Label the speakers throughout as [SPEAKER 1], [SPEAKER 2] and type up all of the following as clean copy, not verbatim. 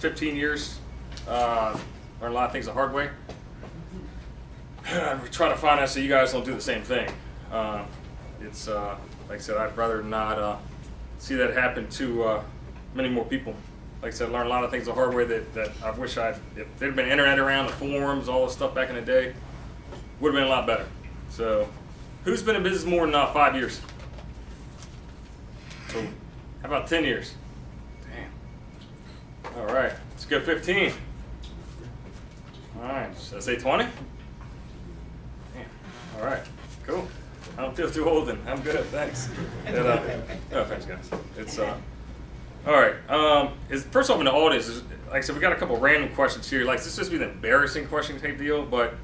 [SPEAKER 1] 15 years. Learned a lot of things the hard way. We try to find out so you guys don't do the same thing. It's like I said, I'd rather not see that happen to many more people. Like I said, learned a lot of things the hard way that I wish if there'd been internet around, the forums, all this stuff back in the day, would have been a lot better. So, who's been in business more than 5 years? So, how about 10 years? Damn. All right, let's go 15. All right, should I say 20? Damn. All right, cool. I don't feel too old then. I'm good, thanks. No offense, guys. It's all right. First off, in the audience, like I said, we got a couple random questions here. Like, this is supposed to be the embarrassing question type deal, but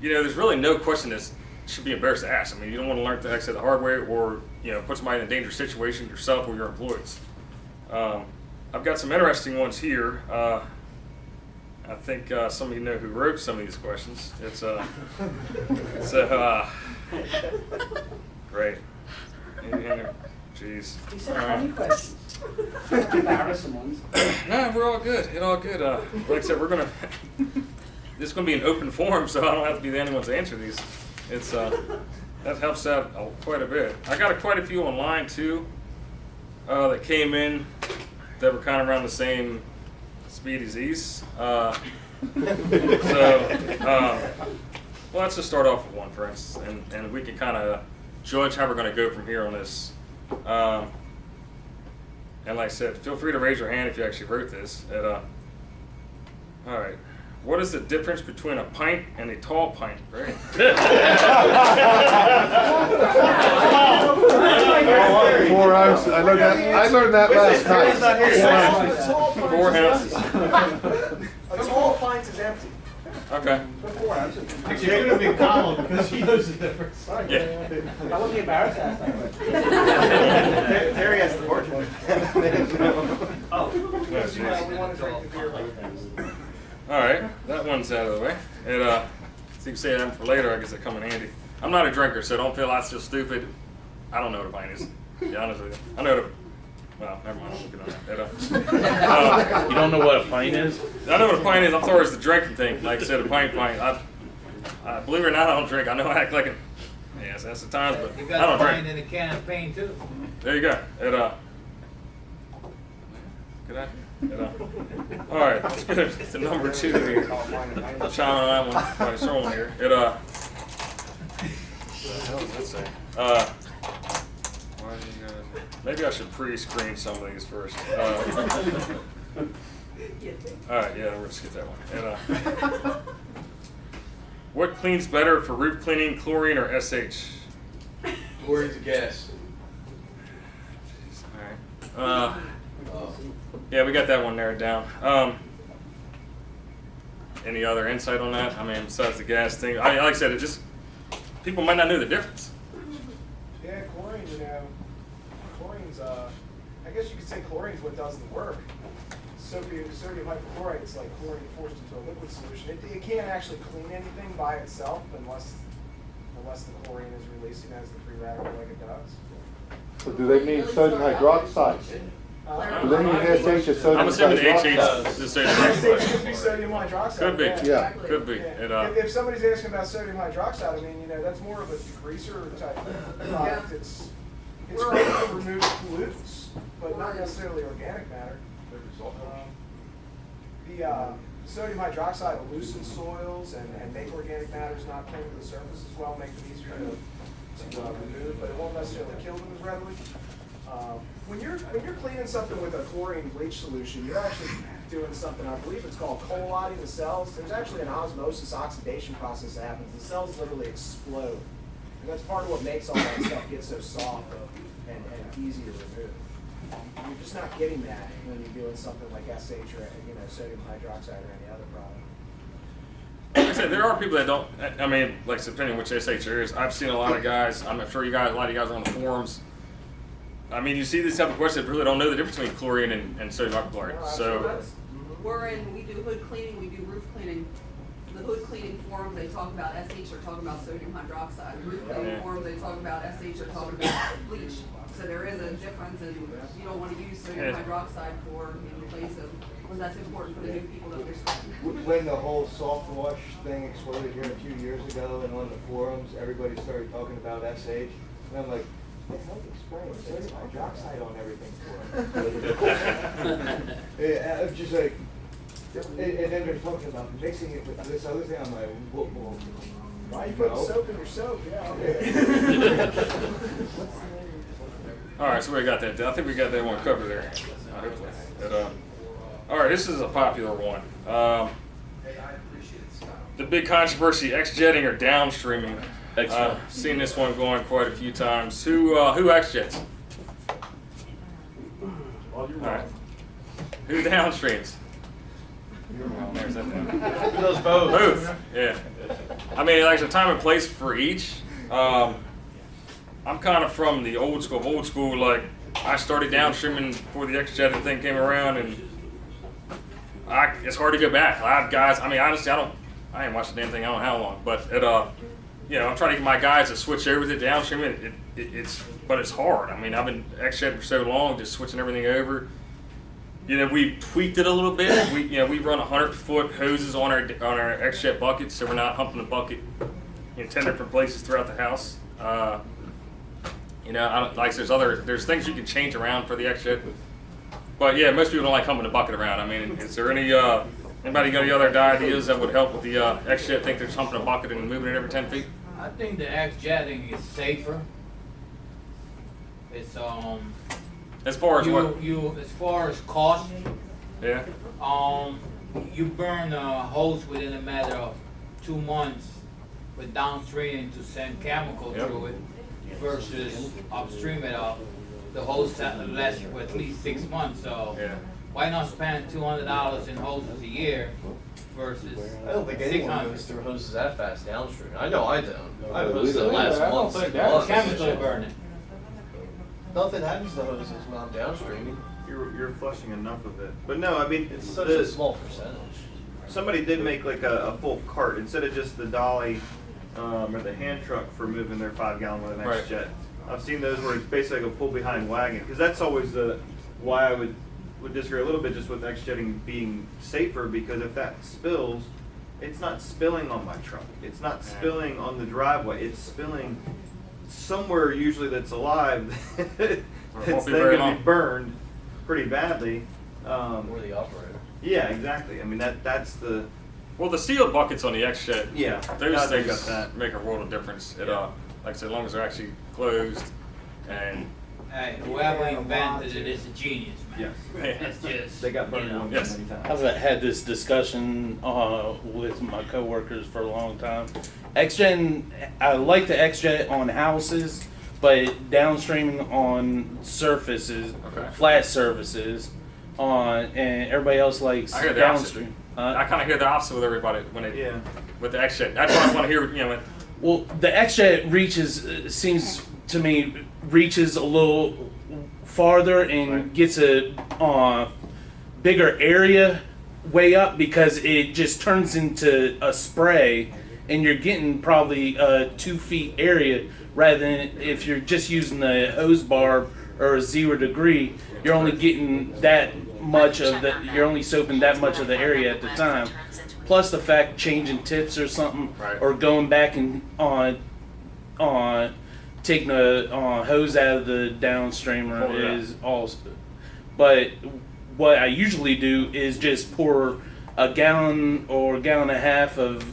[SPEAKER 1] you know, there's really no question that should be embarrassed to ask. I mean, you don't want to learn, like I said, the hard way, or you know, put somebody in a dangerous situation, yourself or your employees. I've got some interesting ones here. I think some of you know who wrote some of these questions. It's great. Jeez.
[SPEAKER 2] He said funny questions. Embarrassing ones.
[SPEAKER 1] No, we're all good. It's all good. Like I said, this is gonna be an open forum, so I don't have to be the only one to answer these. It's that helps out quite a bit. I got quite a few online too that came in that were kind of around the same speed as these. Well, let's just start off with one, for instance, and we can kind of judge how we're going to go from here on this. And like I said, feel free to raise your hand if you actually wrote this. All right. What is the difference between a pint and a tall pint? Right.
[SPEAKER 3] 4 ounces. I learned that last night.
[SPEAKER 1] 4 ounces.
[SPEAKER 4] A tall pint is empty.
[SPEAKER 1] Okay.
[SPEAKER 4] 4 ounces.
[SPEAKER 5] Actually, you're going to be calm because he knows the difference.
[SPEAKER 1] Yeah.
[SPEAKER 2] I wouldn't be embarrassed last time.
[SPEAKER 4] Terry has the portrait.
[SPEAKER 2] Oh.
[SPEAKER 4] We want to drink the beer like that.
[SPEAKER 1] All right, that one's out of the way. And so you can say that for later. I guess it come in handy. I'm not a drinker, so don't feel I feel stupid. I don't know what a pint is. To be honest with you, I know what well, never mind. I'm looking on that.
[SPEAKER 5] You don't know what a pint is?
[SPEAKER 1] I know what a pint is. I'm sorry, it's the drinking thing. Like I said, a pint. I believe it or not, I don't drink. I know I act like it. Yes, that's the times, but
[SPEAKER 6] You
[SPEAKER 1] I
[SPEAKER 6] got
[SPEAKER 1] don't
[SPEAKER 6] a pint
[SPEAKER 1] drink.
[SPEAKER 6] and a can of paint too.
[SPEAKER 1] There you go. All right, let's get to number 2 here. I'll chime on that one while I throw one here. What the hell does that say? Why do you guys, maybe I should pre-screen some of these first. All right, yeah, we're gonna skip that one. What cleans better for roof cleaning, chlorine or SH?
[SPEAKER 7] Chlorine's a gas.
[SPEAKER 1] All right. Yeah, we got that one narrowed down. Any other insight on that? I mean, besides the gas thing, like I said, people might not know the difference.
[SPEAKER 4] Yeah, chlorine, chlorine's, I guess you could say chlorine's what does the work. Sodium hypochlorite is like chlorine forced into a liquid solution. It can't actually clean anything by itself unless the chlorine is releasing as the free radical like it does.
[SPEAKER 3] So do they mean sodium hydroxide? Do they mean SH is sodium
[SPEAKER 1] I'm assuming
[SPEAKER 3] hydroxide?
[SPEAKER 1] HH is
[SPEAKER 4] SH could be sodium hydroxide.
[SPEAKER 1] Could be.
[SPEAKER 3] Yeah.
[SPEAKER 1] Could be.
[SPEAKER 4] Yeah. If somebody's asking about sodium hydroxide, I mean, that's more of a degreaser type product. It's great to remove pollutants, but not necessarily organic matter. The sodium hydroxide will loosen soils and make organic matters not cling to the surface as well, make them easier to remove, but it won't necessarily kill them as readily. When you're cleaning something with a chlorine bleach solution, you're actually doing something, I believe it's called collating the cells. There's actually an osmosis oxidation process that happens. The cells literally explode. And that's part of what makes all that stuff get so soft and easy to remove. You're just not getting that when you're doing something like SH or sodium hydroxide or any other product.
[SPEAKER 1] Like I said, there are people that don't. I mean, like depending on which SH there is. I've seen a lot of guys. I'm sure a lot of you guys are on the forums. I mean, you see these type of questions that really don't know the difference between chlorine and sodium hypochlorite. So,
[SPEAKER 8] we do hood cleaning, we do roof cleaning. The hood cleaning forums, they talk about SH, they're talking about sodium hydroxide. Roof cleaning forums, they talk about SH, they're talking about bleach. So there is a difference, and you don't want to use sodium hydroxide in place of because that's important for the new people to understand.
[SPEAKER 6] When the whole soft wash thing exploded here a few years ago, and on the forums, everybody started talking about SH, and I'm like, the hell is spraying sodium hydroxide on everything for? Yeah, I'm just like, and then they're talking about mixing it with this other thing. I'm like, whoa.
[SPEAKER 4] Why you put soap in your soap? Yeah.
[SPEAKER 1] All right, so we got that. I think we got that one covered there. Hopefully. But, all right, this is a popular one. The big controversy: X-jetting or downstreaming. I've seen this one going quite a few times. Who X-jets? All right. Who downstreams? There's that.
[SPEAKER 5] Those both.
[SPEAKER 1] Both. Yeah. I mean, like, there's a time and place for each. I'm kind of from the old school. Old school, like, I started downstreaming before the X-jetting thing came around, and it's hard to go back. A lot of guys. I mean, honestly, I ain't watched the damn thing. I don't know how long, but you know, I'm trying to get my guys to switch over to downstreaming. But it's hard. I mean, I've been X-jetting for so long, just switching everything over. You know, we've tweaked it a little bit. We run 100-foot hoses on our X-jet buckets, so we're not humping the bucket in 10 different places throughout the house. You know, there's things you can change around for the X-jet. But yeah, most people don't like humping the bucket around. I mean, is there anybody got any other ideas that would help with the X-jet? Think they're just humping a bucket and moving it every 10 feet?
[SPEAKER 9] I think the X-jetting is safer. It's
[SPEAKER 1] As far as what?
[SPEAKER 9] As far as cost,
[SPEAKER 1] Yeah.
[SPEAKER 9] you burn a hose within a matter of 2 months with downstream to send chemical through it versus upstream it up. The hose lasts for at least 6 months, so why not spend $200 in hoses a year versus
[SPEAKER 7] I don't think anyone
[SPEAKER 9] $600?
[SPEAKER 7] goes through hoses that fast downstream. I know I don't. I have
[SPEAKER 3] Yeah,
[SPEAKER 7] hoses that
[SPEAKER 3] we
[SPEAKER 7] last
[SPEAKER 3] don't.
[SPEAKER 7] months.
[SPEAKER 3] I don't think
[SPEAKER 7] and months.
[SPEAKER 9] Chemical burning.
[SPEAKER 7] Nothing happens to hoses when I'm downstreaming.
[SPEAKER 5] You're flushing enough of it. But no, I mean,
[SPEAKER 7] It's such a small percentage.
[SPEAKER 5] somebody did make like a full cart instead of just the dolly or the hand truck for moving their 5-gallon with an X-jet. I've seen those where it's basically like a full behind wagon, because that's always why I would disagree a little bit just with X-jetting being safer, because if that spills, it's not spilling on my truck. It's not spilling on the driveway. It's spilling somewhere usually that's alive that's then going to be burned pretty badly.
[SPEAKER 7] Or the operator.
[SPEAKER 5] Yeah, exactly. I mean, that's the...
[SPEAKER 1] Well, the sealed buckets on the X-jet,
[SPEAKER 5] Yeah,
[SPEAKER 1] those
[SPEAKER 5] they
[SPEAKER 1] things
[SPEAKER 5] got that.
[SPEAKER 1] make a world of difference. Like I said, as long as they're actually closed and...
[SPEAKER 9] Hey, whoever invented it is a genius, man.
[SPEAKER 5] Yes.
[SPEAKER 9] It's just,
[SPEAKER 5] They got burned
[SPEAKER 9] you know.
[SPEAKER 5] on
[SPEAKER 1] Yes.
[SPEAKER 5] many times.
[SPEAKER 10] I've had this discussion with my coworkers for a long time. X-Jet, I like the X-Jet on houses, but downstreaming on surfaces, flat surfaces, and everybody else likes
[SPEAKER 1] I hear the
[SPEAKER 10] downstream.
[SPEAKER 1] I kind of hear the opposite with everybody with the X-jet. That's why I want to hear, you know.
[SPEAKER 10] Well, the X-Jet seems to me reaches a little farther and gets a bigger area way up, because it just turns into a spray, and you're getting probably a 2 feet area, rather than if you're just using the hose barb or a 0 degree, you're only getting that much of you're only soaping that much of the area at the time. Plus the fact changing tips or something, or going back and taking a hose out of the downstreamer is also. But what I usually do is just pour a gallon or a gallon and a half of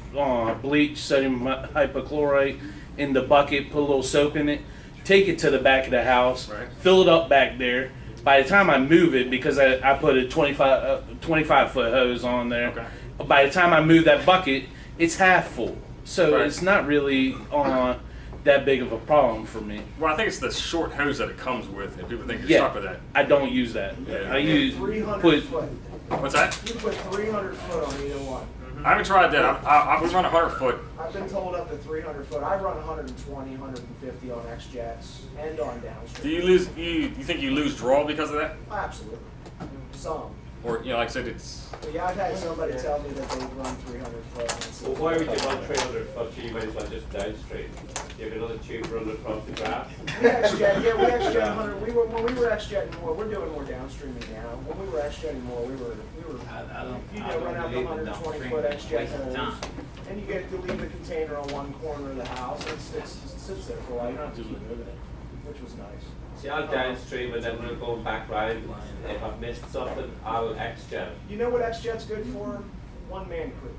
[SPEAKER 10] bleach, sodium hypochlorite, in the bucket, put a little soap in it, take it to the back of the house, fill it up back there. By the time I move it, because I put a 25-foot hose on there, by the time I move that bucket, it's half full. So it's not really that big of a problem for me.
[SPEAKER 1] Well, I think it's the short hose that it comes with, and people think you're stuck with that.
[SPEAKER 10] I don't use that. I use
[SPEAKER 4] 300 foot.
[SPEAKER 1] What's that?
[SPEAKER 4] You put 300 foot on either one.
[SPEAKER 1] I haven't tried that. I would run 100 foot.
[SPEAKER 4] I've been told up to 300 foot. I run 120, 150 on X-Jets and on downstream.
[SPEAKER 1] Do you lose? You think you lose draw because of that?
[SPEAKER 4] Absolutely. Some.
[SPEAKER 1] Or, you know, like I said, it's,
[SPEAKER 4] Well, yeah, I've had somebody tell me that they've run 300 foot. and it's-
[SPEAKER 11] Well, why would you run 300 foot? You might as well just downstream. You have another tube run across the grass.
[SPEAKER 4] We X-jet, yeah, we X-jet 100, when we were X-jetting more, we're doing more downstreaming now. When we were X-jetting more, we were,
[SPEAKER 9] I don't
[SPEAKER 4] you know, run out the
[SPEAKER 9] believe in
[SPEAKER 4] 120
[SPEAKER 9] downstream.
[SPEAKER 4] foot X-jet
[SPEAKER 9] Waste of
[SPEAKER 4] holes.
[SPEAKER 9] time.
[SPEAKER 4] And you get to leave the container on one corner of the house, it sits there for a while, you don't have to keep moving it, which was nice.
[SPEAKER 11] See, I'll downstream and then when I'm going back round, if I've missed something, I'll X-jet.
[SPEAKER 4] You know what X-jet's good for? One-man crew.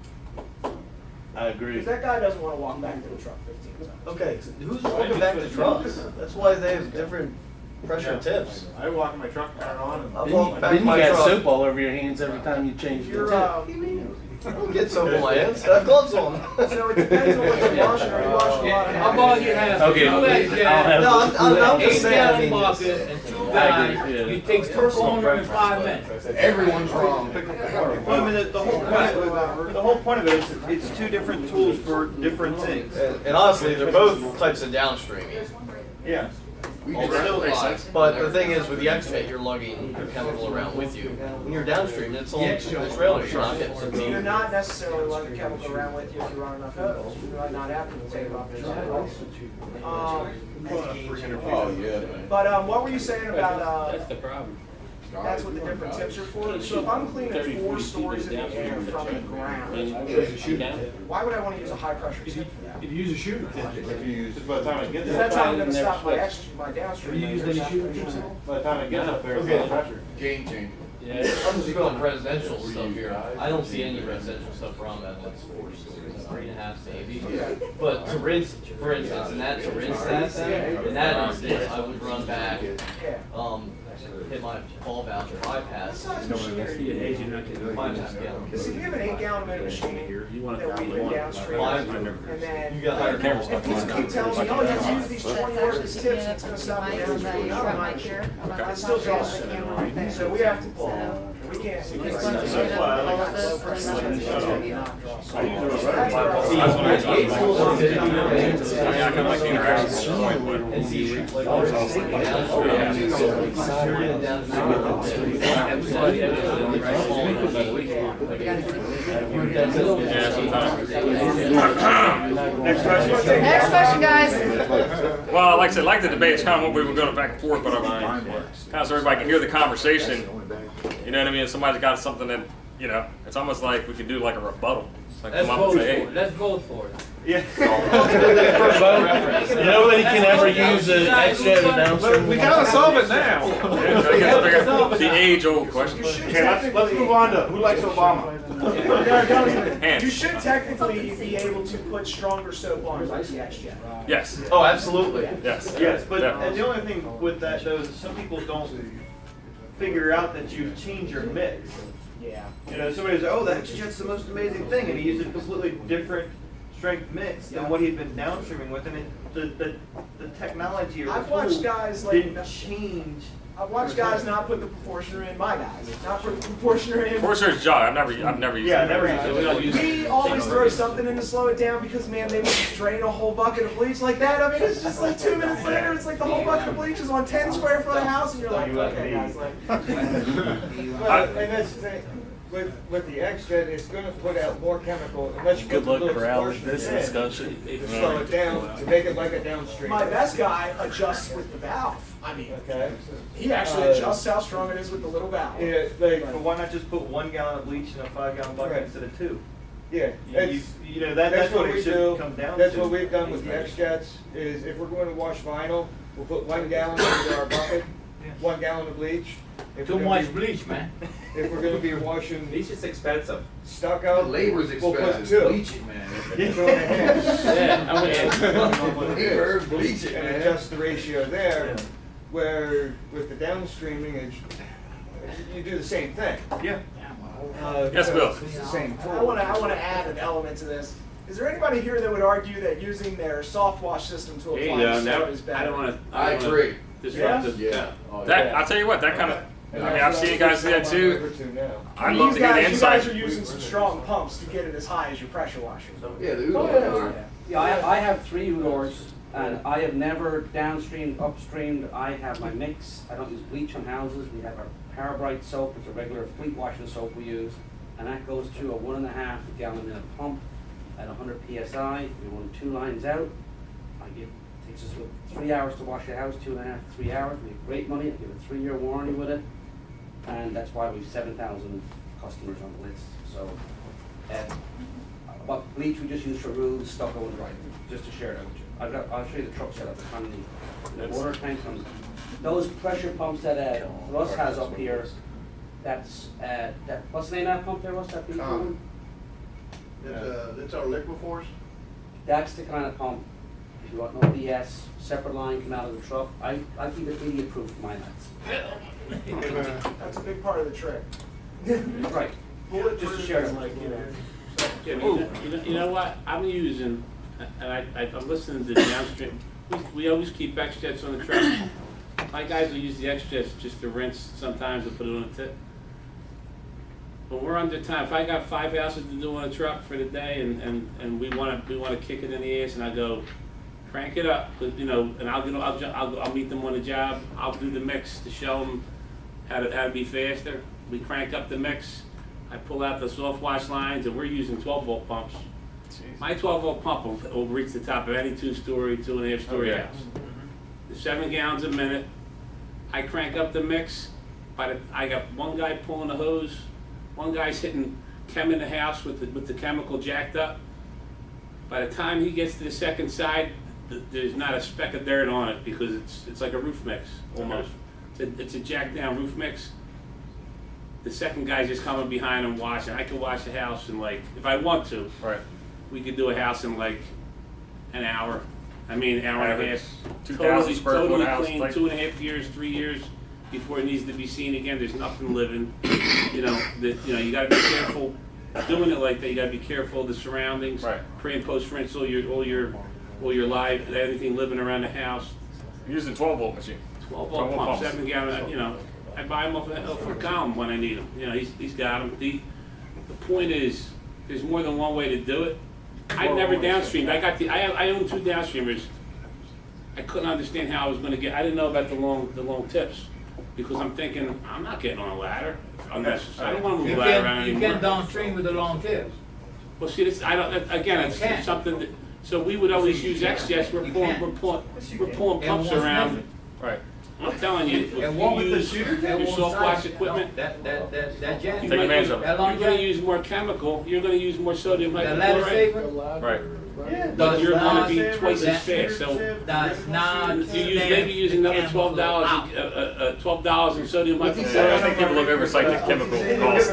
[SPEAKER 10] I agree.
[SPEAKER 4] Because that guy doesn't want to walk back to the truck 15 times.
[SPEAKER 7] Okay, who's walking back the trucks? That's why they have different pressure tips.
[SPEAKER 3] I walk in my truck, turn on, and
[SPEAKER 7] I'm walking back
[SPEAKER 10] Then you
[SPEAKER 7] my
[SPEAKER 10] got
[SPEAKER 7] truck.
[SPEAKER 10] soap all over your hands every time you change the
[SPEAKER 4] You're,
[SPEAKER 10] tip.
[SPEAKER 7] I don't get soap on my hands. I have gloves on.
[SPEAKER 4] so it depends on what you're washing. Are you washing a lot of
[SPEAKER 9] How about you have
[SPEAKER 10] Okay,
[SPEAKER 9] two
[SPEAKER 10] I'll
[SPEAKER 9] X-Jets,
[SPEAKER 10] have
[SPEAKER 7] No, I'm just saying, I
[SPEAKER 9] 8-gallon
[SPEAKER 7] mean,
[SPEAKER 9] bucket, and two
[SPEAKER 10] I
[SPEAKER 9] guys,
[SPEAKER 10] agree, yeah.
[SPEAKER 9] you take two corner in 5 minutes.
[SPEAKER 3] everyone's wrong.
[SPEAKER 5] Well, I mean, the whole point of it is it's two different tools for different things.
[SPEAKER 7] and honestly, they're both types of downstreaming.
[SPEAKER 5] Yeah.
[SPEAKER 7] It still makes sense. But the thing is, with the X-Jet, you're lugging your chemical around with you. When you're downstream, it's on the trailer. You're not getting some
[SPEAKER 4] You're not necessarily lugging the chemical around with you if you run enough hose. You might not have to take it off your truck.
[SPEAKER 3] Oh, yeah, man.
[SPEAKER 4] But what were you saying about,
[SPEAKER 9] That's the problem.
[SPEAKER 4] that's what the different tips are for? So if I'm cleaning 4 stories in the air from the ground, why would I want to use a high pressure tip for that?
[SPEAKER 3] If you use a shooter tip, if you use, by the time it gets
[SPEAKER 4] Because that's how I'm going to stop my downstream.
[SPEAKER 3] Have you used any shooter tips? By the time it gets up there, it's
[SPEAKER 7] Okay.
[SPEAKER 3] not pressure. Game changer.
[SPEAKER 7] Yeah, I'm just going residential stuff here. I don't see any residential stuff where I'm at, that's 4 stories, 3.5 maybe. But to rinse, for instance, and that to rinse that thing, in that instance, I would run back, hit my ball valve or bypass. 5.5 gallon.
[SPEAKER 4] Because if we have an 8-gallon minute machine that we put downstream, and then
[SPEAKER 7] You got higher camera
[SPEAKER 4] if people keep telling me, oh, let's use these 20 worthless tips, it's going to stop the downstream. No, I'm not sure. It's still drawing. So we have to pull. We can't.
[SPEAKER 5] That's why I like
[SPEAKER 1] yeah, I kind of like the interaction point, but
[SPEAKER 7] And see, like,
[SPEAKER 1] yeah, sometimes.
[SPEAKER 5] Next question.
[SPEAKER 8] Next question, guys.
[SPEAKER 1] Well, like I said, like the debate's kind of what we were going back and forth, but kind of so everybody can hear the conversation. You know what I mean? If somebody's got something that, you know, it's almost like we could do like a rebuttal. Like
[SPEAKER 9] Let's
[SPEAKER 1] come up
[SPEAKER 9] vote
[SPEAKER 1] and
[SPEAKER 9] for
[SPEAKER 1] say,
[SPEAKER 9] it, let's vote for it.
[SPEAKER 5] Yeah.
[SPEAKER 10] Nobody can ever use an X-Jet or downstream.
[SPEAKER 3] We gotta solve it now.
[SPEAKER 1] hey, the age-old question.
[SPEAKER 3] Okay, let's move on to who likes Obama.
[SPEAKER 1] Hands.
[SPEAKER 4] You should technically be able to put stronger soap on like the X-Jet.
[SPEAKER 1] Yes.
[SPEAKER 7] Oh, absolutely.
[SPEAKER 1] Yes.
[SPEAKER 5] Yes, but
[SPEAKER 1] Yeah.
[SPEAKER 5] and the only thing with that though is some people don't figure out that you've changed your mix.
[SPEAKER 4] Yeah.
[SPEAKER 5] You know, somebody's like, oh, the X-Jet's the most amazing thing, and he used a completely different strength mix than what he'd been downstreaming with, and the technology or
[SPEAKER 4] I've
[SPEAKER 5] the
[SPEAKER 4] watched
[SPEAKER 5] tool
[SPEAKER 4] guys like
[SPEAKER 5] didn't change.
[SPEAKER 4] I've watched guys not put the proportioner in. My guys not put the proportioner in.
[SPEAKER 1] Forcer's jog. I've never used.
[SPEAKER 5] Yeah,
[SPEAKER 1] it.
[SPEAKER 5] never used it. We don't use
[SPEAKER 4] We always throw something in to slow it down because, man, they would just drain a whole bucket of bleach like that. I mean, it's just like 2 minutes later, it's like the whole bucket of bleach is on 10 square foot of house, and you're like, okay, guys, like.
[SPEAKER 6] But, and that's the thing, with the X-Jet, it's gonna put out more chemical unless you
[SPEAKER 10] Good
[SPEAKER 6] put the
[SPEAKER 10] luck
[SPEAKER 6] little
[SPEAKER 10] corralling
[SPEAKER 6] portion
[SPEAKER 10] this
[SPEAKER 6] in
[SPEAKER 10] discussion.
[SPEAKER 6] to slow it down, to make it like a downstream.
[SPEAKER 4] My best guy adjusts with the valve. I mean,
[SPEAKER 6] Okay?
[SPEAKER 4] he actually adjusts how strong it is with the little valve.
[SPEAKER 6] Yeah, like,
[SPEAKER 5] But why not just put 1 gallon of bleach in a 5-gallon bucket
[SPEAKER 6] Right.
[SPEAKER 5] instead of 2?
[SPEAKER 6] yeah,
[SPEAKER 5] You know, that's what
[SPEAKER 6] we
[SPEAKER 5] it should
[SPEAKER 6] do.
[SPEAKER 5] come down
[SPEAKER 6] That's
[SPEAKER 5] to.
[SPEAKER 6] what we've done with the X-Jets, is if we're going to wash vinyl, we'll put 1 gallon into our bucket, 1 gallon of bleach. If
[SPEAKER 9] Too
[SPEAKER 6] we're gonna
[SPEAKER 9] much bleach, man.
[SPEAKER 6] If we're gonna be washing
[SPEAKER 11] Bleach is expensive.
[SPEAKER 6] stucco,
[SPEAKER 3] Labor's
[SPEAKER 6] we'll put
[SPEAKER 3] expensive.
[SPEAKER 6] 2.
[SPEAKER 3] Bleach it, man.
[SPEAKER 6] Throw in a half.
[SPEAKER 9] Yeah,
[SPEAKER 3] Labor, bleach it,
[SPEAKER 6] And
[SPEAKER 3] man.
[SPEAKER 6] adjust the ratio there, where with the downstreaming, you do the same thing.
[SPEAKER 5] Yeah.
[SPEAKER 1] Yes, Bill.
[SPEAKER 6] It's the same tool.
[SPEAKER 4] I want to add an element to this. Is there anybody here that would argue that using their soft wash system to apply the soap is better?
[SPEAKER 11] I don't want to.
[SPEAKER 3] I agree.
[SPEAKER 11] Disrupt
[SPEAKER 4] Yeah?
[SPEAKER 11] the.
[SPEAKER 3] Yeah. Oh,
[SPEAKER 1] That
[SPEAKER 3] yeah.
[SPEAKER 1] I'll tell you what. That kind of. I mean, I've seen guys do that too. I'd
[SPEAKER 4] You
[SPEAKER 1] love to hear the
[SPEAKER 4] guys
[SPEAKER 1] insight.
[SPEAKER 4] are using some strong pumps to get it as high as your pressure washer.
[SPEAKER 3] Yeah, the Udo.
[SPEAKER 2] Yeah, I have 3 Udors, and I have never downstreamed, upstreamed. I have my mix. I don't use bleach on houses. We have our Parabright soap, it's a regular fleet washing soap we use, and that goes through a 1.5 gallon minute pump at 100 PSI. We run 2 lines out. Takes us 3 hours to wash the house, 2.5 to 3 hours. We have great money. I give a 3-year warranty with it, and that's why we have 7,000 customers on the list. So, what bleach we just use for roofs, stucco, and driving, just to share that with you. I'll show you the truck setup on the water tank. Those pressure pumps that Russ has up here, that's what's the name of that pump there, Russ? That big one?
[SPEAKER 6] That's our Liquiforce?
[SPEAKER 2] That's the kind of pump, if you want no BS, separate line come out of the truck. I keep it idiot proof for my nuts.
[SPEAKER 4] That's a big part of the trick.
[SPEAKER 2] Right. Just to share it.
[SPEAKER 12] You know what? I'm using, and I'm listening to the downstream. We always keep X-Jets on the truck. My guys will use the X-Jets just to rinse sometimes and put it on the tip. When we're under time, if I got 5 houses to do on a truck for the day, and we want to kick it in the ass, and I go, crank it up, you know, and I'll meet them on the job. I'll do the mix to show them how to be faster. We crank up the mix. I pull out the soft wash lines, and we're using 12-volt pumps. Jeez. My 12-volt pump will reach the top of any 2-story, 2.5-story house. The 7 gallons a minute. I crank up the mix. I got one guy pulling the hose. One guy's hitting chem in the house with the chemical jacked up. By the time he gets to the second side, there's not a speck of dirt on it because it's like a roof mix almost. It's a jacked down roof mix. The second guy's just coming behind and washing. I could wash a house in, like, if I want to.
[SPEAKER 1] Right.
[SPEAKER 12] We could do a house in like an hour. I mean, an hour and a half.
[SPEAKER 1] 2,000 square foot
[SPEAKER 12] totally
[SPEAKER 1] house.
[SPEAKER 12] clean,
[SPEAKER 1] Like,
[SPEAKER 12] 2.5 years, 3 years before it needs to be seen again. There's nothing living. You know, you got to be careful doing it like that. You got to be careful of the surroundings.
[SPEAKER 1] Right.
[SPEAKER 12] Pre and post rinse all your live, anything living around the house.
[SPEAKER 1] You're using 12-volt machine.
[SPEAKER 12] 12-volt pump, 7 gallon. You know, I buy them off a column when I need them. You know, he's got them. The point is, there's more than one way to do it. I never downstreamed. I own 2 downstreamers. I couldn't understand how I was going to get. I didn't know about the long tips because I'm thinking I'm not getting on a ladder unless I don't want to move a ladder around
[SPEAKER 9] You
[SPEAKER 12] anymore.
[SPEAKER 9] can downstream with the long tips.
[SPEAKER 12] Well, see, this, I don't. Again, it's something that. So we would always use X-Jets. We're pulling pumps around.
[SPEAKER 1] Right.
[SPEAKER 12] I'm telling you, if
[SPEAKER 9] And what
[SPEAKER 12] you
[SPEAKER 9] with
[SPEAKER 12] use
[SPEAKER 9] the
[SPEAKER 12] your soft wash equipment,
[SPEAKER 9] that jet.
[SPEAKER 1] Take advantage of it.
[SPEAKER 9] That long
[SPEAKER 12] you're going to
[SPEAKER 9] jet.
[SPEAKER 12] use more chemical. You're going to use more sodium
[SPEAKER 9] The ladder
[SPEAKER 12] hypochlorite.
[SPEAKER 9] saver.
[SPEAKER 1] Right.
[SPEAKER 12] But you're going to be
[SPEAKER 5] Lifesaver,
[SPEAKER 12] twice as
[SPEAKER 9] that-
[SPEAKER 12] fast. So
[SPEAKER 9] Does not.
[SPEAKER 12] you maybe use another $12 in sodium
[SPEAKER 1] I
[SPEAKER 12] hypochlorite.
[SPEAKER 1] think people look oversight the chemical cost.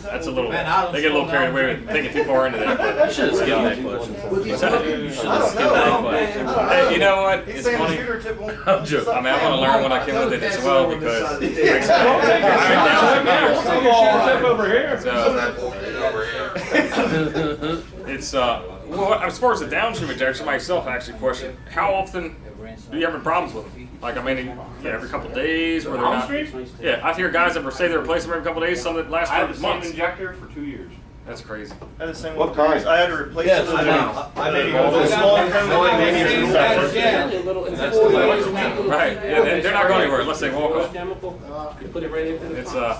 [SPEAKER 1] That's a little,
[SPEAKER 9] Man, I don't
[SPEAKER 1] they get a little
[SPEAKER 9] slow
[SPEAKER 1] carried
[SPEAKER 9] down.
[SPEAKER 1] away with thinking too far into that. But
[SPEAKER 10] You should have skipped that question.
[SPEAKER 1] what's that?
[SPEAKER 10] You should have skipped that question.
[SPEAKER 1] Hey, you know what? It's funny.
[SPEAKER 10] I'm joking.
[SPEAKER 1] I mean, I want to learn when I came with it as well because it's well, as far as the downstream injection myself, I actually question how often do you have any problems with them? Like, I mean, yeah, every couple of days, where they're not. Yeah, I hear guys that say they replace them every couple of days. Some that last
[SPEAKER 11] I had
[SPEAKER 1] for
[SPEAKER 11] the same
[SPEAKER 1] months.
[SPEAKER 11] injector for 2 years.
[SPEAKER 1] That's crazy.
[SPEAKER 5] I had the same
[SPEAKER 3] What
[SPEAKER 5] one for years.
[SPEAKER 3] kind?
[SPEAKER 5] I had to replace
[SPEAKER 10] Yes,
[SPEAKER 5] it.
[SPEAKER 10] I know.
[SPEAKER 5] I made
[SPEAKER 1] All
[SPEAKER 5] it
[SPEAKER 1] those
[SPEAKER 5] small
[SPEAKER 1] small
[SPEAKER 12] That's the way.
[SPEAKER 1] Right? Yeah, they're not going anywhere unless they walk up.
[SPEAKER 12] Chemical. You put it right into the
[SPEAKER 1] It's
[SPEAKER 12] pump.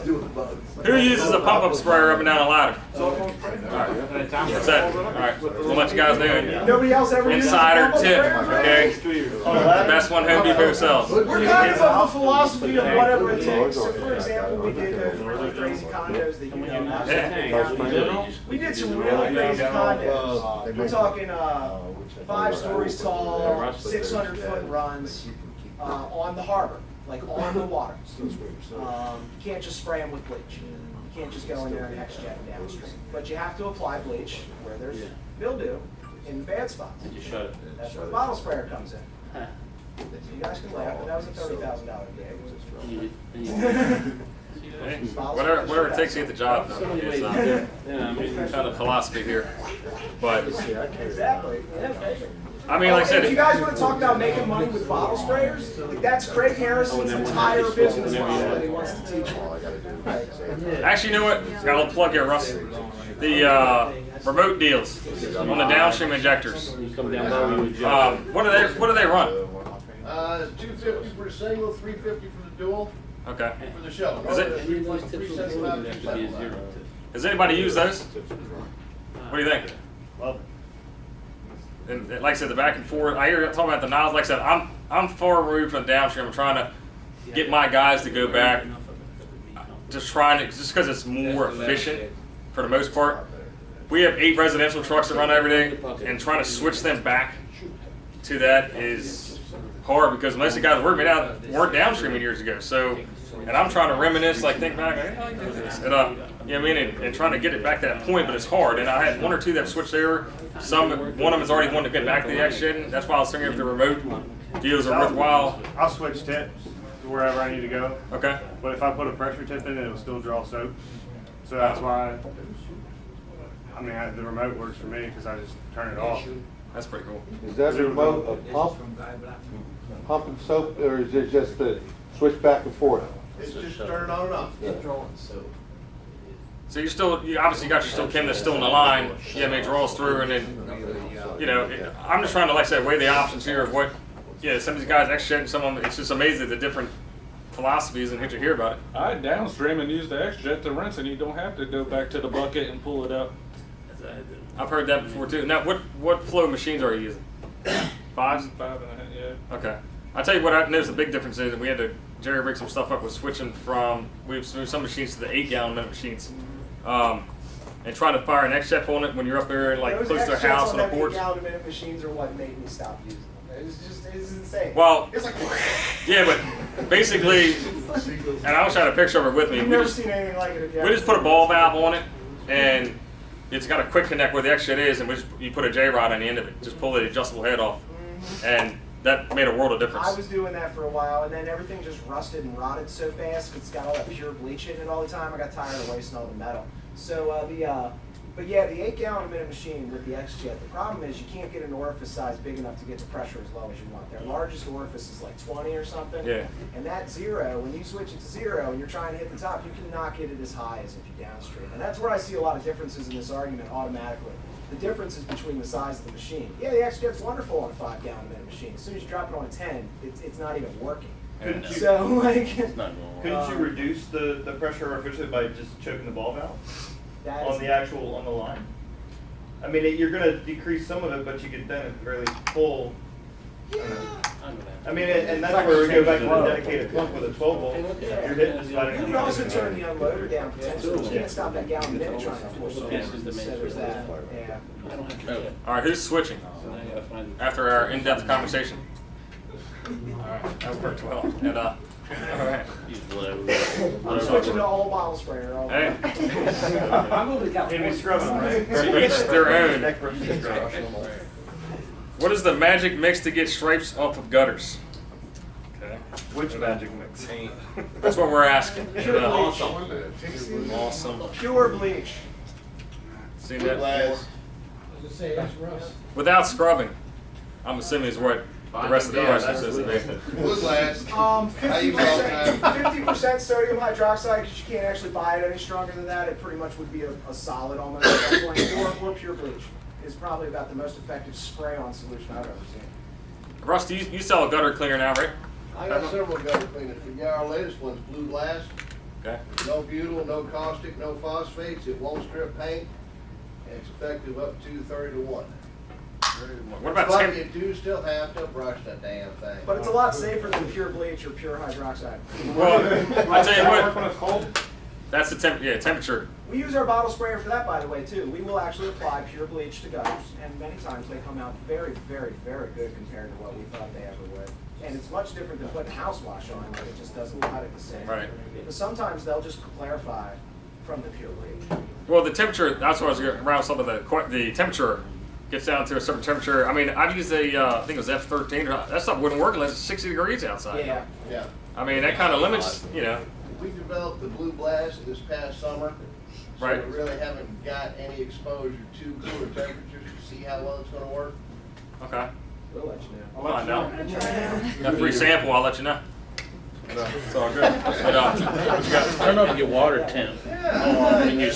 [SPEAKER 1] who uses a pump-up sprayer up and down a ladder? That's it. All right, we'll let you guys do it.
[SPEAKER 4] Nobody else ever uses
[SPEAKER 1] Insider
[SPEAKER 4] a
[SPEAKER 1] tip,
[SPEAKER 4] pump sprayer?
[SPEAKER 1] okay? The best one Home Depot sells.
[SPEAKER 4] We're kind of of the philosophy of whatever it takes. So for example, we did the really crazy condos that you know. We did some really crazy condos. We're talking 5 stories tall, 600-foot runs on the harbor, like on the water. You can't just spray them with bleach. You can't just go in there and X-jet downstream. But you have to apply bleach where there's mildew in bad spots.
[SPEAKER 12] Shut it.
[SPEAKER 4] That's where the bottle sprayer comes in. So you guys can laugh, but that was a $30,000 gig.
[SPEAKER 1] Hey, whatever it takes to get the job done. It's kind of philosophy here. But
[SPEAKER 4] Exactly.
[SPEAKER 1] I mean, like I
[SPEAKER 4] If you
[SPEAKER 1] said,
[SPEAKER 4] guys want to talk about making money with bottle sprayers, like that's Craig Harrison's entire business model that he wants to teach you.
[SPEAKER 1] actually, you know what? Got a little plug here, Russ. The remote deals on the downstream injectors.
[SPEAKER 12] You come down low, you adjust.
[SPEAKER 1] What do they run?
[SPEAKER 6] 250 for the single, 350 for the dual.
[SPEAKER 1] Okay.
[SPEAKER 6] For the show.
[SPEAKER 1] Is it- Has anybody used those? What do you think?
[SPEAKER 5] Love
[SPEAKER 1] And like I said, the back and forth. I hear you talking about the nozzle. Like I said, I'm far removed from the downstream. I'm trying to get my guys to go back. Just because it's more efficient for the most part. We have 8 residential trucks that run every day, and trying to switch them back to that is hard because most of the guys working it out weren't downstreaming years ago. So, and I'm trying to reminisce, like think back, hey, how I do this, and you know what I mean, and trying to get it back to that point, but it's hard. And I had 1 or 2 that switched over. One of them has already wanted to get back to the X shed. That's why I was thinking if the remote deals are worthwhile.
[SPEAKER 5] I'll switch tips to wherever I need to go.
[SPEAKER 1] Okay.
[SPEAKER 5] But if I put a pressure tip in it, it'll still draw soap. So that's why, I mean, the remote works for me because I just turn it off.
[SPEAKER 1] That's pretty cool.
[SPEAKER 3] Is that remote a pumping soap, or is it just the switch back and forth?
[SPEAKER 6] It's just turn it on and off.
[SPEAKER 1] So you obviously got your still Kim that's still in the line. Yeah, I mean, it draws through, and then, you know, I'm just trying to, like I said, weigh the options here of what, some of these guys X shed and some of them, it's just amazing the different philosophies and hit you hear about it.
[SPEAKER 13] I downstream and use the X-Jet to rinse, and you don't have to go back to the bucket and pull it up.
[SPEAKER 1] I've heard that before too. Now, what flow machines are you using? 5s?
[SPEAKER 13] 5.5, yeah.
[SPEAKER 1] Okay. I'll tell you what I noticed the big difference is that we had to jerry rig some stuff up with switching from, we've moved some machines to the 8-gallon minute machines. And trying to fire an X-Jet on it when you're up there like
[SPEAKER 4] Those
[SPEAKER 1] close to a
[SPEAKER 4] X-Jets
[SPEAKER 1] house on a porch.
[SPEAKER 4] 8-gallon minute machines are what made me stop using them. It's insane.
[SPEAKER 1] Well,
[SPEAKER 4] it's like,
[SPEAKER 1] yeah, but basically, and I wish I had a picture of it with me.
[SPEAKER 4] You've never seen anything like it.
[SPEAKER 1] We just put a ball valve on it, and it's got a quick connect where the X-Jet is, and you put a J-rod on the end of it. Just pull the adjustable head off, and that made a world of difference.
[SPEAKER 4] I was doing that for a while, and then everything just rusted and rotted so fast. It's got all that pure bleach in it all the time. I got tired of wasting all the metal. So but yeah, the 8-gallon minute machine with the X-Jet, the problem is you can't get an orifice size big enough to get the pressure as low as you want. Their largest orifice is like 20 or something.
[SPEAKER 1] Yeah.
[SPEAKER 4] And that 0, when you switch it to 0 and you're trying to hit the top, you cannot get it as high as if you downstream. And that's where I see a lot of differences in this argument automatically. The difference is between the size of the machine. Yeah, the X-Jet's wonderful on a 5-gallon minute machine. As soon as you drop it on a 10, it's not even working. So, like,
[SPEAKER 5] couldn't you reduce the pressure artificially by just choking the ball valve on the line? I mean, you're going to decrease some of it, but you could then really pull. I mean, and that's where we go back to the dedicated pump with a 12 volt. You're hitting just about
[SPEAKER 4] you can also turn the unloader down potentially. You can't stop that gallon minute trying to push it. So there's that. Yeah.
[SPEAKER 1] All right, who's switching after our in-depth conversation? All right, that worked well. And all right.
[SPEAKER 4] I'm switching to all bottle sprayer.
[SPEAKER 1] Hey.
[SPEAKER 5] And we scrub them, right?
[SPEAKER 1] To each their own. What is the magic mix to get stripes off of gutters? Okay.
[SPEAKER 5] Which magic mix?
[SPEAKER 1] That's what we're asking.
[SPEAKER 4] Pure bleach.
[SPEAKER 1] Awesome.
[SPEAKER 4] Pure bleach.
[SPEAKER 1] See that? Without scrubbing. I'm assuming is what the rest of the question says to me.
[SPEAKER 6] Blue glass.
[SPEAKER 4] 50% sodium hydroxide, because you can't actually buy it any stronger than that. It pretty much would be a solid almost at that point. Or pure bleach is probably about the most effective spray-on solution I've ever seen.
[SPEAKER 1] Russ, you sell a gutter cleaner now, right?
[SPEAKER 6] I got several gutter cleaners. Yeah, our latest one's blue glass.
[SPEAKER 1] Okay.
[SPEAKER 6] No butyl, no caustic, no phosphates. It won't strip paint. And it's effective up to 30 to 1.
[SPEAKER 1] What about
[SPEAKER 6] but you do still have to brush that damn thing.
[SPEAKER 4] But it's a lot safer than pure bleach or pure hydroxide.
[SPEAKER 1] Well, I tell you what. That's the temperature.
[SPEAKER 4] We use our bottle sprayer for that, by the way, too. We will actually apply pure bleach to gutters, and many times they come out very, very, very good compared to what we thought they ever would. And it's much different than putting house wash on, where it just doesn't cut it the same.
[SPEAKER 1] Right.
[SPEAKER 4] But sometimes they'll just clarify from the pure bleach.
[SPEAKER 1] Well, the temperature, that's what I was around some of the temperature gets down to a certain temperature. I mean, I've used I think it was F13. That stuff wouldn't work unless it's 60 degrees outside.
[SPEAKER 4] Yeah.
[SPEAKER 6] Yeah.
[SPEAKER 1] I mean, that kind of limits,
[SPEAKER 6] We developed the blue blast this past summer. So
[SPEAKER 1] Right.
[SPEAKER 6] we really haven't got any exposure to cooler temperatures to see how well it's going to work.
[SPEAKER 1] Okay.
[SPEAKER 4] We'll let you know.
[SPEAKER 1] I'll find out. Got a free sample, I'll let you know. It's all good. But,
[SPEAKER 10] Turn up your water temp when you're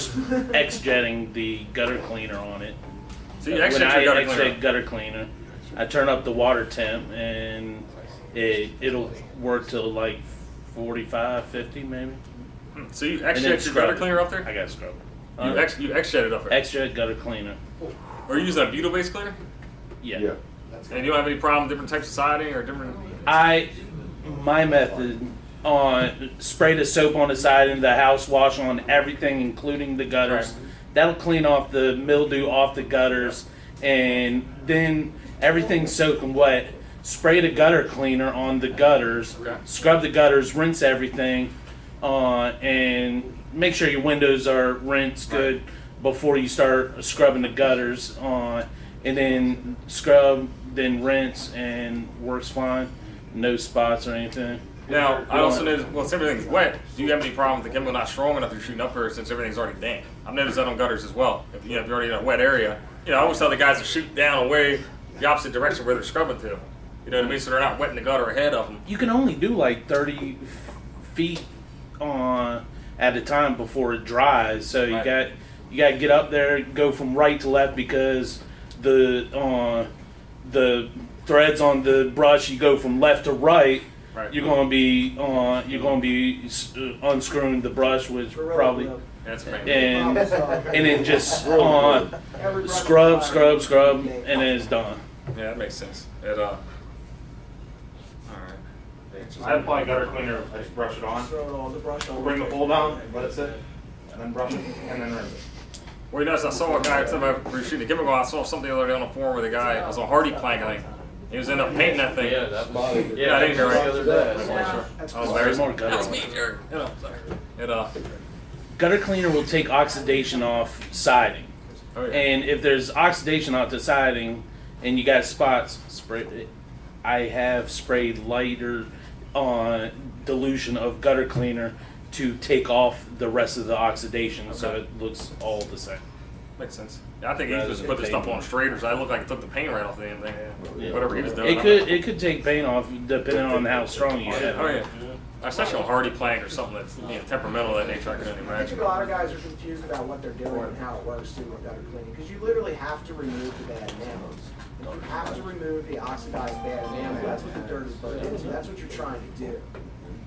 [SPEAKER 10] X-jetting the gutter cleaner on it.
[SPEAKER 1] So you
[SPEAKER 10] when
[SPEAKER 1] X-jet
[SPEAKER 10] I
[SPEAKER 1] your gutter
[SPEAKER 10] X-jet
[SPEAKER 1] cleaner.
[SPEAKER 10] gutter cleaner, I turn up the water temp and it'll work till like 45, 50 maybe.
[SPEAKER 1] So you
[SPEAKER 10] And then
[SPEAKER 1] X-jet your
[SPEAKER 10] scrub
[SPEAKER 1] gutter
[SPEAKER 10] it.
[SPEAKER 1] cleaner up there?
[SPEAKER 10] I got scrub.
[SPEAKER 1] You X-jet it up there?
[SPEAKER 10] X-jet gutter cleaner.
[SPEAKER 1] Or you using a butyl-based cleaner?
[SPEAKER 10] Yeah.
[SPEAKER 1] And you don't have any problem with different types of siding or different?
[SPEAKER 10] My method on spray the soap on the side and the house wash on everything, including the gutters.
[SPEAKER 1] Right.
[SPEAKER 10] That'll clean off the mildew off the gutters, and then everything's soaking wet. Spray the gutter cleaner on the gutters,
[SPEAKER 1] Okay.
[SPEAKER 10] scrub the gutters, rinse everything, and make sure your windows are rinsed good before you start scrubbing the gutters. And then scrub, then rinse, and works fine. No spots or anything.
[SPEAKER 1] Now, I also noticed, well, since everything's wet, do you have any problem with the chemical not strong enough you're shooting up there since everything's already damp? I've noticed that on gutters as well. If you're already in a wet area, I always tell the guys to shoot down away the opposite direction where they're scrubbing to. You know what I mean? So they're not wetting the gutter ahead of them.
[SPEAKER 10] You can only do like 30 feet at a time before it dries. So you got to get up there, go from right to left, because the threads on the brush, you go from left to right.
[SPEAKER 1] Right.
[SPEAKER 10] You're going to be unscrewing the brush, which probably
[SPEAKER 1] That's amazing.
[SPEAKER 10] and then just scrub, and then it's done.
[SPEAKER 1] Yeah, that makes sense. Alright.
[SPEAKER 13] I apply gutter cleaner, I just brush it on.
[SPEAKER 4] Throw it all the brush on.
[SPEAKER 13] Bring the pole down, let it sit, and then brush it, and then rinse it.
[SPEAKER 1] Well, you notice I saw a guy, we were shooting a chemical, I saw something the other day on the forum with a guy, it was a Hardy plank, I think. He was ended up painting that thing.
[SPEAKER 7] Yeah, that bothered me.
[SPEAKER 1] Yeah, I didn't hear right.
[SPEAKER 7] The other day.
[SPEAKER 1] I was embarrassed. That was me, Jared.
[SPEAKER 10] Gutter cleaner will take oxidation off siding.
[SPEAKER 1] Oh, yeah.
[SPEAKER 10] And if there's oxidation off the siding and you got spots, spray it. I have sprayed lighter dilution of gutter cleaner to take off the rest of the oxidation, so it looks all the same.
[SPEAKER 1] Makes sense. Yeah, I think he
[SPEAKER 10] Rather
[SPEAKER 1] just
[SPEAKER 10] than
[SPEAKER 1] put the stuff
[SPEAKER 10] paint.
[SPEAKER 1] on straighters. I looked like it took the paint right off the damn thing.
[SPEAKER 10] Yeah.
[SPEAKER 1] Whatever he was doing.
[SPEAKER 10] It could take paint off depending on how strong you have.
[SPEAKER 1] Oh yeah. Especially on Hardy plank or something that's temperamental of that nature, I couldn't
[SPEAKER 4] I think
[SPEAKER 1] imagine.
[SPEAKER 4] a lot of guys are confused about what they're doing and how it works too with gutter cleaning, because you literally have to remove the bad enamels. You have to remove the oxidized bad enamel. That's what the dirt is burning into. That's what you're trying to do.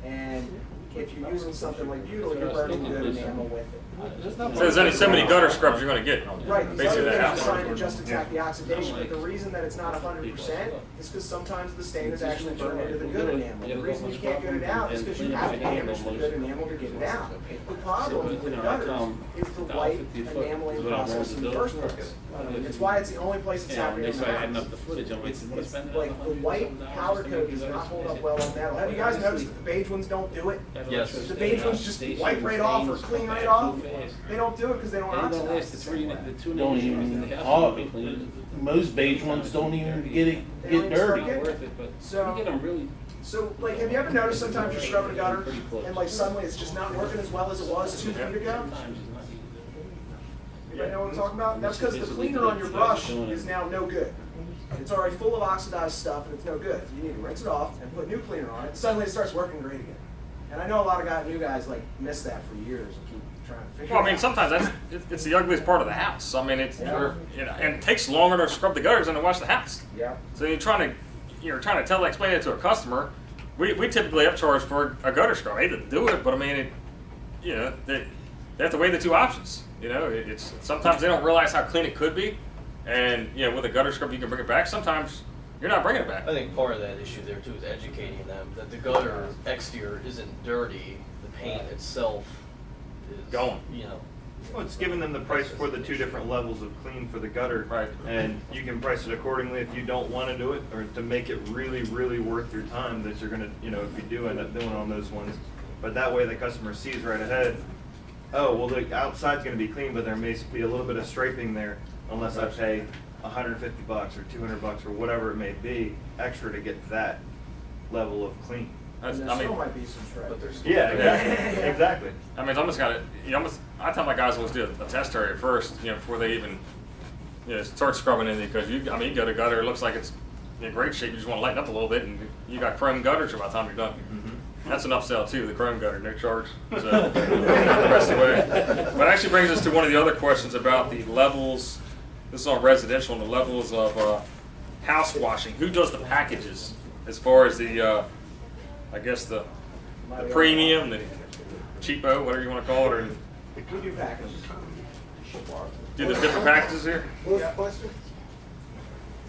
[SPEAKER 4] And if you're using something like butyl, you're burning good enamel with it.
[SPEAKER 1] So there's only so many gutter scrubs you're going to get.
[SPEAKER 4] Right, these
[SPEAKER 1] Basically,
[SPEAKER 4] other
[SPEAKER 1] that
[SPEAKER 4] things are trying to
[SPEAKER 1] house.
[SPEAKER 4] just attack the oxidation, but the reason that it's not 100% is because sometimes the stain is actually burned into the good enamel. The reason you can't get it out is because you have to damage the good enamel to get it out. The problem with gutters is the white enameling process in the first place. It's why it's the only place it's happening in the house. It's like the white powder coat does not hold up well on metal. Have you guys noticed that the beige ones don't do it?
[SPEAKER 7] Yes.
[SPEAKER 4] The beige ones just wipe right off or clean right off. They don't do it because they don't oxidize the same way.
[SPEAKER 10] Don't even most beige ones don't even get dirty.
[SPEAKER 4] So, like, have you ever noticed sometimes you're scrubbing a gutter and like suddenly it's just not working as well as it was 2 feet ago? Anybody know what I'm talking about? That's because the cleaner on your brush is now no good. It's already full of oxidized stuff and it's no good. You need to rinse it off and put new cleaner on it. Suddenly it starts working great again. And I know a lot of new guys like miss that for years and keep trying to figure it out.
[SPEAKER 1] Well, I mean, sometimes it's the ugliest part of the house. I mean, and it takes longer to scrub the gutters than to wash the house.
[SPEAKER 4] Yeah.
[SPEAKER 1] So you're trying to explain it to a customer. We typically upcharge for a gutter scrub. I hate to do it, but I mean, they have to weigh the two options. It's sometimes they don't realize how clean it could be, and with a gutter scrub you can bring it back. Sometimes you're not bringing it back.
[SPEAKER 7] I think part of that issue there too is educating them that the gutter exterior isn't dirty, the paint itself is
[SPEAKER 1] going.
[SPEAKER 5] Well, it's giving them the price for the two different levels of clean for the gutter.
[SPEAKER 1] Right.
[SPEAKER 5] And you can price it accordingly if you don't want to do it, or to make it really, really worth your time that you're going to, if you do end up doing on those ones. But that way the customer sees right ahead, oh, well, the outside's going to be clean, but there may be a little bit of striping there unless I pay $150 or $200 or whatever it may be extra to get that level of clean.
[SPEAKER 4] There still might be some shred.
[SPEAKER 5] Yeah, exactly.
[SPEAKER 1] I mean, it's almost got to. I tell my guys always do a test area first, before they even start scrubbing in, because you go to gutter, it looks like it's in great shape. You just want to lighten up a little bit, and you got chrome gutters by the time you're done. That's an upsell too, the chrome gutter, no charge. So not the rest of the way. But it actually brings us to one of the other questions about the levels. This is on residential and the levels of house washing. Who does the packages as far as the, I guess the the premium, the cheapo, whatever you want to call it, or
[SPEAKER 4] We do packages.
[SPEAKER 1] do the different packages here?
[SPEAKER 6] What was the question?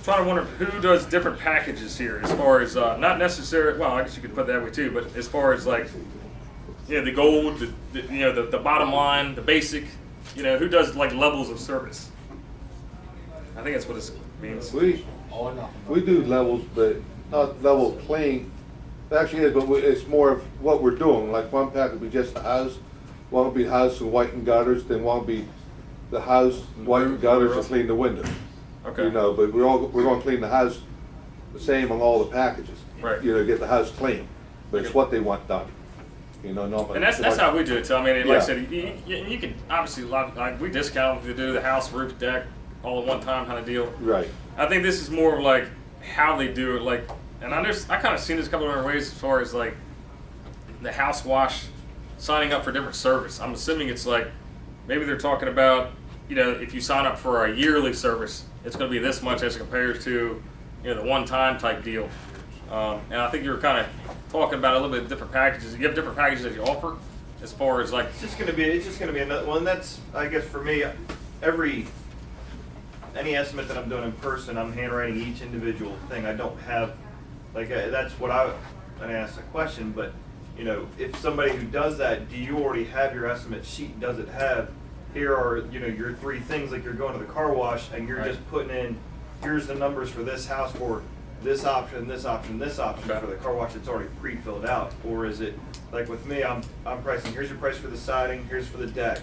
[SPEAKER 1] Trying to wonder who does different packages here, as far as not necessarily. Well, I guess you could put it that way too, but as far as like, you know, the gold, the bottom line, the basic, you know, who does like levels of service? I think that's what it means.
[SPEAKER 3] We do levels, but not level clean. Actually, is, but it's more of what we're doing. Like one pack would be just the house, one would be house and white and gutters, then one would be the house, white and gutters, and clean the windows.
[SPEAKER 1] Okay.
[SPEAKER 3] You know, but we're going to clean the house the same on all the packages.
[SPEAKER 1] Right.
[SPEAKER 3] You know, get the house clean, but it's what they want done. You know, normally.
[SPEAKER 1] And that's how we do it too. I mean, like I
[SPEAKER 3] Yeah.
[SPEAKER 1] said, you can obviously like we discount to do the house, roof, deck, all at one time kind of deal.
[SPEAKER 3] Right.
[SPEAKER 1] I think this is more of like how they do it, like, and I kind of seen this a couple of different ways as far as like the house wash, signing up for different service. I'm assuming it's like maybe they're talking about, you know, if you sign up for a yearly service, it's going to be this much as compared to, you know, the one-time type deal. And I think you were kind of talking about a little bit different packages. You have different packages that you offer as far as like.
[SPEAKER 5] It's just gonna be another one. That's, I guess, for me, any estimate that I'm doing in person, I'm handwriting each individual thing. I don't have, like, that's what I asked the question, but, you know, if somebody who does that, do you already have your estimate sheet? Does it have, here are, you know, your 3 things, like you're going to the car wash and you're just putting in, here's the numbers for this house for this option, this option, this option for the car wash, it's already pre-filled out? Or is it, like with me, I'm pricing, here's your price for the siding, here's for the deck,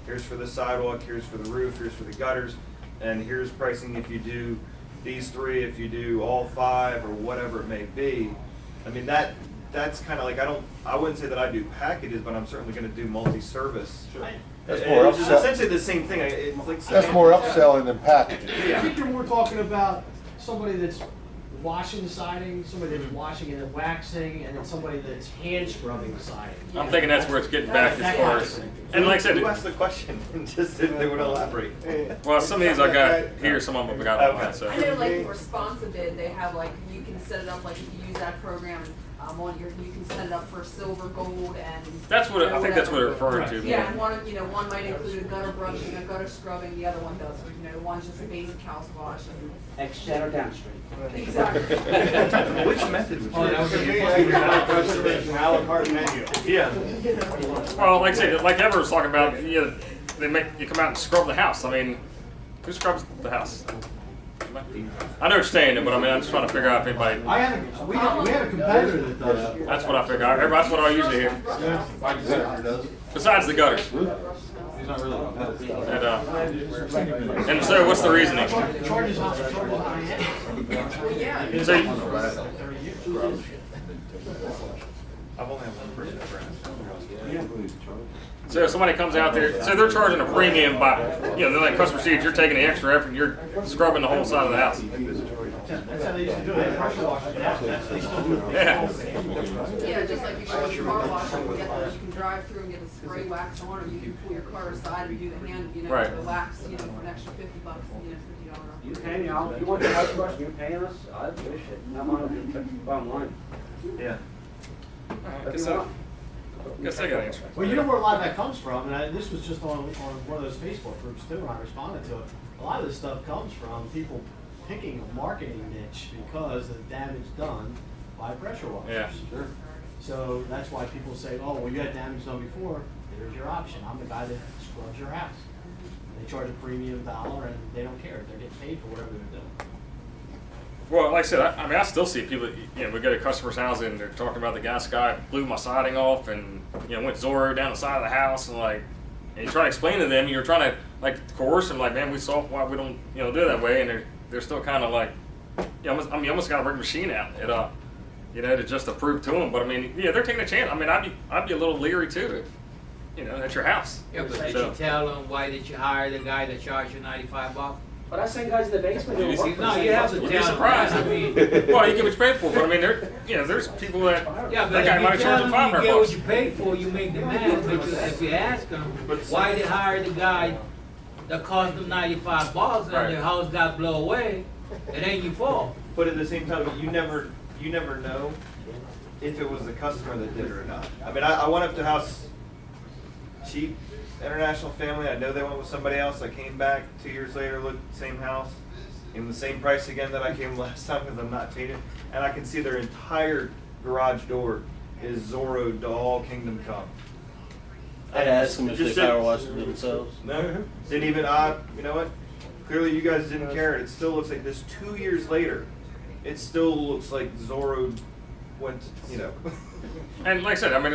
[SPEAKER 5] here's for the sidewalk, here's for the roof, here's for the gutters, and here's pricing if you do these 3, if you do all 5, or whatever it may be. I mean, that's kind of like, I wouldn't say that I do packages, but I'm certainly going to do multi-service.
[SPEAKER 3] Sure. That's more
[SPEAKER 5] It's
[SPEAKER 3] upsell.
[SPEAKER 5] essentially the same thing. It's like,
[SPEAKER 3] That's more upselling than packaging.
[SPEAKER 14] I think you're more talking about somebody that's washing the siding, somebody that's washing and then waxing, and then somebody that's hand scrubbing the siding.
[SPEAKER 1] I'm thinking that's where it's getting back as far as. And like I said,
[SPEAKER 5] who asked the question? Just if they would elaborate.
[SPEAKER 1] well, some of these I got here, some of them I got online. So.
[SPEAKER 8] I know, like for responsive bid, they have like, you can set it up, like if you use that program, you can set it up for silver, gold, and.
[SPEAKER 1] That's what I think. That's what they're referring to.
[SPEAKER 8] Yeah, and one might include a gutter brushing, a gutter scrubbing, the other one doesn't. You know, one's just a basic house wash. And
[SPEAKER 2] Extract or downstream.
[SPEAKER 8] exactly.
[SPEAKER 5] Which method would you
[SPEAKER 6] An a la carte menu.
[SPEAKER 5] Yeah.
[SPEAKER 1] Well, like I said, like Ever was talking about, you come out and scrub the house. I mean, who scrubs the house? I know what you're saying, but I mean, I'm just trying to figure out if anybody.
[SPEAKER 14] We have a competitor that does that.
[SPEAKER 1] That's what I figure. That's what I usually hear. Besides the gutters. And so, what's the reasoning?
[SPEAKER 14] Charges high end.
[SPEAKER 1] So,
[SPEAKER 5] I've only had one person ever ask.
[SPEAKER 1] so if somebody comes out there, so they're charging a premium by, they're like customer seats, you're taking the extra effort, you're scrubbing the whole side of the house.
[SPEAKER 14] That's how they used to do it. They had pressure washers now. They still do it.
[SPEAKER 8] Yeah, just like you go to the car wash, you can drive through and get the spray wax on, or you can pull your car aside or do the hand,
[SPEAKER 1] Right.
[SPEAKER 8] the wax, for an extra $50, $50.
[SPEAKER 2] You pay me, if you want the house wash, you're paying us, I don't give a shit. I'm on the bottom line.
[SPEAKER 5] Yeah.
[SPEAKER 1] Guess I got an answer.
[SPEAKER 14] Well, you know where a lot of that comes from, and this was just on one of those Facebook groups too, and I responded to it. A lot of this stuff comes from people picking a marketing niche because of the damage done by pressure washers.
[SPEAKER 1] Yeah, sure.
[SPEAKER 14] So that's why people say, oh, well, you had damage done before, here's your option. I'm the guy that scrubs your house. And they charge a premium $1 and they don't care. They're getting paid for whatever they're doing.
[SPEAKER 1] Well, like I said, I still see people, we go to customers' houses and they're talking about the guy blew my siding off and, went Zorro down the side of the house and you try to explain to them, you're trying to coerce them, man, we saw why we don't, do it that way, and they're still kind of you almost got to bring the machine out, to just to prove to them. But I mean, they're taking a chance. I mean, I'd be a little leery too, if, at your house.
[SPEAKER 9] Yeah, but did you tell them why did you hire the guy that charged you $95?
[SPEAKER 2] But I send guys in the basement who work for
[SPEAKER 9] No,
[SPEAKER 2] the
[SPEAKER 9] you have to
[SPEAKER 1] You'd
[SPEAKER 9] tell
[SPEAKER 1] be
[SPEAKER 9] them.
[SPEAKER 1] surprised.
[SPEAKER 9] I mean,
[SPEAKER 1] Well, you get what you paid for, but I mean, there's people that
[SPEAKER 9] yeah,
[SPEAKER 1] that
[SPEAKER 9] but
[SPEAKER 1] guy might
[SPEAKER 9] if you
[SPEAKER 1] have
[SPEAKER 9] tell
[SPEAKER 1] charged them
[SPEAKER 9] them you get what
[SPEAKER 1] $500.
[SPEAKER 9] you paid for, you make the math. But if you ask them why they hired the guy that cost them $95 and
[SPEAKER 1] Right.
[SPEAKER 9] their house got blown away, it ain't your fault.
[SPEAKER 5] But at the same time, you never know if it was the customer that did it or not. I mean, I went up to house cheap international family. I know they went with somebody else. I came back 2 years later, looked at the same house, in the same price again that I came last time because I'm not painted, and I can see their entire garage door is Zorro to all Kingdom Come.
[SPEAKER 10] I asked them if
[SPEAKER 5] Just
[SPEAKER 10] they
[SPEAKER 5] said-
[SPEAKER 10] power washed it themselves.
[SPEAKER 5] No, didn't even. You know what? Clearly, you guys didn't care. It still looks like this. 2 years later, it still looks like Zorro went. You know.
[SPEAKER 1] And like I said, I mean,